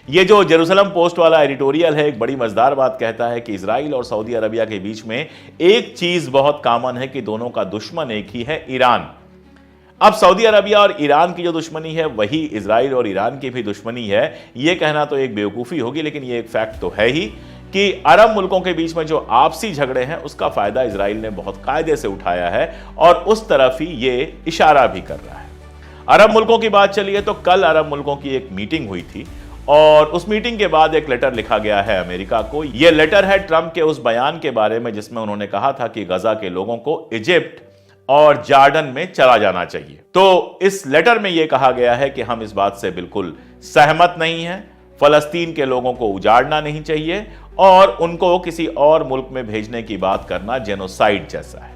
ये जो Jerusalem post वाला एडिटोरियल है एक बड़ी मजेदार बात कहता है कि इजराइल और सऊदी अरबिया के बीच में एक चीज बहुत कॉमन है कि दोनों का दुश्मन एक ही है, ईरान। अब सऊदी अरबिया और ईरान की जो दुश्मनी है वही इजराइल और ईरान की भी दुश्मनी है। यह कहना तो एक बेवकूफ़ी होगी, लेकिन यह एक फैक्ट तो है ही कि अरब मुल्कों के बीच में जो आपसी झगड़े हैं उसका फायदा इजराइल ने बहुत कायदे से उठाया है और उस तरफ ही ये इशारा भी कर रहा है। अरब मुल्कों की बात चली है तो कल अरब मुल्कों की एक मीटिंग हुई थी और उस मीटिंग के बाद एक लेटर लिखा गया है अमेरिका को। यह लेटर है ट्रंप के उस बयान के बारे में जिसमें उन्होंने कहा था कि गजा के लोगों को इजिप्ट और जॉर्डन में चला जाना चाहिए। तो इस लेटर में यह कहा गया है कि हम इस बात से बिल्कुल सहमत नहीं हैं, फलस्तीन के लोगों को उजाड़ना नहीं चाहिए और उनको किसी और मुल्क में भेजने की बात करना जेनोसाइड जैसा है।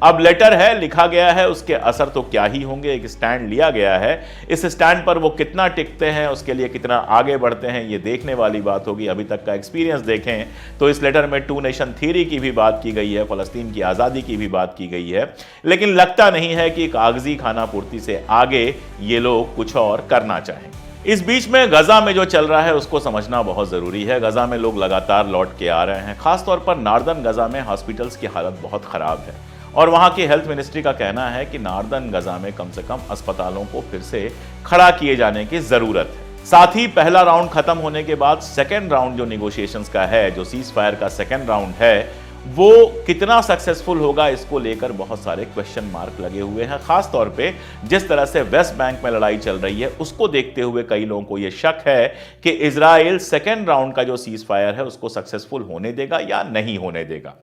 अब लेटर है, लिखा गया है, उसके असर तो क्या ही होंगे। एक स्टैंड लिया गया है, इस स्टैंड पर वो कितना टिकते हैं, उसके लिए कितना आगे बढ़ते हैं, ये देखने वाली बात होगी। अभी तक का एक्सपीरियंस देखें तो इस लेटर में 2 नेशन थ्योरी की भी बात की गई है, फलस्तीन की आज़ादी की भी बात की गई है, लेकिन लगता नहीं है कि कागजी खाना पूर्ति से आगे ये लोग कुछ और करना चाहें। इस बीच में गजा में जो चल रहा है उसको समझना बहुत जरूरी है। गजा में लोग लगातार लौट के आ रहे हैं, खासतौर पर नार्दर्न गजा में हॉस्पिटल्स की हालत बहुत खराब है और वहां की हेल्थ मिनिस्ट्री का कहना है कि नार्दर्न गजा में कम से कम अस्पतालों को फिर से खड़ा किए जाने की जरूरत है। साथ ही पहला राउंड खत्म होने के बाद सेकेंड राउंड जो निगोशिएशंस का है, जो सीज फायर का सेकेंड राउंड है, वो कितना सक्सेसफुल होगा इसको लेकर बहुत सारे क्वेश्चन मार्क लगे हुए हैं। खासतौर पे जिस तरह से वेस्ट बैंक में लड़ाई चल रही है उसको देखते हुए कई लोगों को यह शक है कि इजराइल सेकेंड राउंड का जो सीज फायर है उसको सक्सेसफुल होने देगा या नहीं होने देगा।